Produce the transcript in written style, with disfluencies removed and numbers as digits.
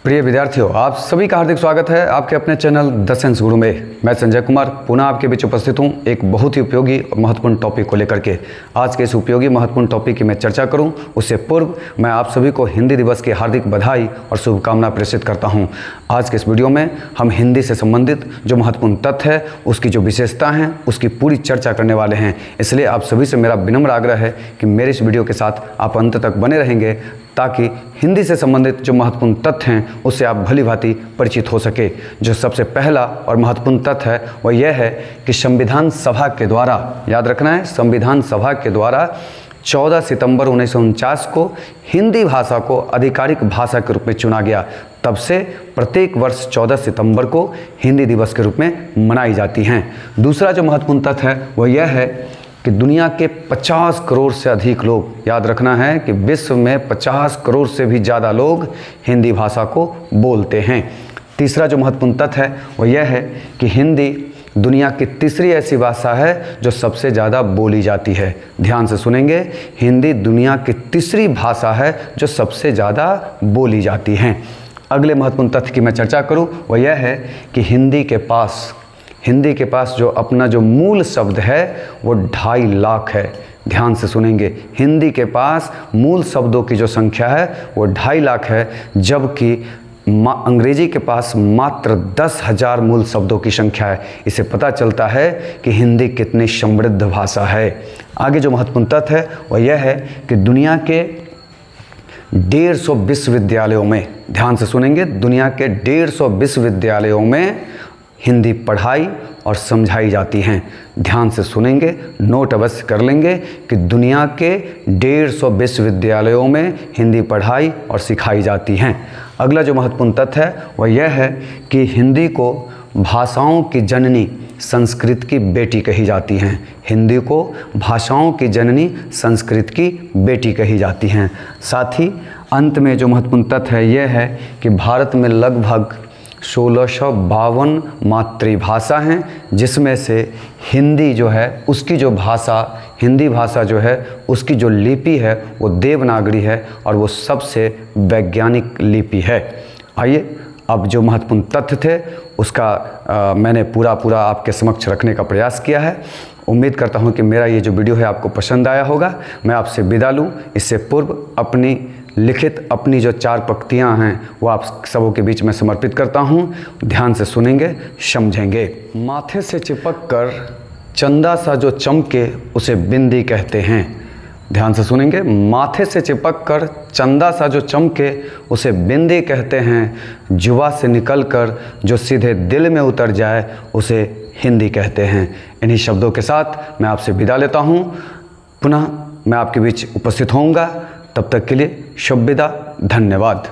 प्रिय विद्यार्थियों, आप सभी का हार्दिक स्वागत है आपके अपने चैनल द साइंस गुरु में। मैं संजय कुमार पुनः आपके बीच उपस्थित हूं एक बहुत ही उपयोगी और महत्वपूर्ण टॉपिक को लेकर के। आज के इस उपयोगी महत्वपूर्ण टॉपिक की मैं चर्चा करूं उससे पूर्व मैं आप सभी को हिंदी दिवस की हार्दिक बधाई और शुभकामना प्रेषित करता हूं। आज के इस वीडियो में हम हिंदी से संबंधित जो महत्वपूर्ण तथ्य है, उसकी जो विशेषता हैं, उसकी पूरी चर्चा करने वाले हैं। इसलिए आप सभी से मेरा विनम्र आग्रह है कि मेरे इस वीडियो के साथ आप अंत तक बने रहेंगे ताकि हिंदी से संबंधित जो महत्वपूर्ण तथ्य हैं उससे आप भली भांति परिचित हो सके। जो सबसे पहला और महत्वपूर्ण तथ्य है वह यह है कि संविधान सभा के द्वारा, याद रखना है, संविधान सभा के द्वारा 14 सितंबर 1949 को हिंदी भाषा को आधिकारिक भाषा के रूप में चुना गया। तब से प्रत्येक वर्ष 14 सितंबर को हिंदी दिवस के रूप में मनाई जाती हैं। दूसरा जो महत्वपूर्ण तथ्य है वह यह है कि दुनिया के 50 करोड़ से अधिक लोग, याद रखना है कि विश्व में 50 करोड़ से भी ज़्यादा लोग हिंदी भाषा को बोलते हैं। तीसरा जो महत्वपूर्ण तथ्य है वह यह है कि हिंदी दुनिया की तीसरी ऐसी भाषा है जो सबसे ज़्यादा बोली जाती है। ध्यान से सुनेंगे, हिंदी दुनिया की तीसरी भाषा है जो सबसे ज़्यादा बोली जाती है। अगले महत्वपूर्ण तथ्य की मैं चर्चा करूँ वह यह है कि हिंदी के पास जो अपना जो मूल शब्द है वो 2.5 लाख है। ध्यान से सुनेंगे, हिंदी के पास मूल शब्दों की जो संख्या है वो 2.5 लाख है, जबकि अंग्रेजी के पास मात्र 10,000 मूल शब्दों की संख्या है। इससे पता चलता है कि हिंदी कितनी समृद्ध भाषा है। आगे जो महत्वपूर्ण तथ्य है वह यह है कि दुनिया के 150 विश्वविद्यालयों में, ध्यान से सुनेंगे, दुनिया के 150 विश्वविद्यालयों में हिंदी पढ़ाई और समझाई जाती हैं। ध्यान से सुनेंगे, नोट अवश्य कर लेंगे कि दुनिया के 150 विश्वविद्यालयों में हिंदी पढ़ाई और सिखाई जाती हैं। अगला जो महत्वपूर्ण तथ्य है वह यह है कि हिंदी को भाषाओं की जननी, संस्कृत की बेटी कही जाती हैं। हिंदी को भाषाओं की जननी, संस्कृत की बेटी कही जाती हैं। साथ ही अंत में जो महत्वपूर्ण तथ्य है यह है कि भारत में लगभग 1652 मातृभाषा हैं, जिसमें से हिंदी जो है उसकी जो भाषा, हिंदी भाषा जो है उसकी जो लिपि है वो देवनागरी है और वो सबसे वैज्ञानिक लिपि है। आइए, अब जो महत्वपूर्ण तथ्य थे उसका मैंने पूरा आपके समक्ष रखने का प्रयास किया है। उम्मीद करता हूँ कि मेरा ये जो वीडियो है आपको पसंद आया होगा। मैं आपसे विदा लूँ इससे पूर्व अपनी जो 4 पंक्तियाँ हैं वो आप सबों के बीच में समर्पित करता हूँ। ध्यान से सुनेंगे, समझेंगे। माथे से चिपक कर चंदा सा जो चमके उसे बिंदी कहते हैं। ध्यान से सुनेंगे, माथे से चिपक कर चंदा सा जो चमके उसे बिंदी कहते हैं। जुबा से निकल कर जो सीधे दिल में उतर जाए उसे हिंदी कहते हैं। इन्हीं शब्दों के साथ मैं आपसे विदा लेता हूँ। पुनः मैं आपके बीच उपस्थित होऊंगा। तब तक के लिए शुभ विदा, धन्यवाद।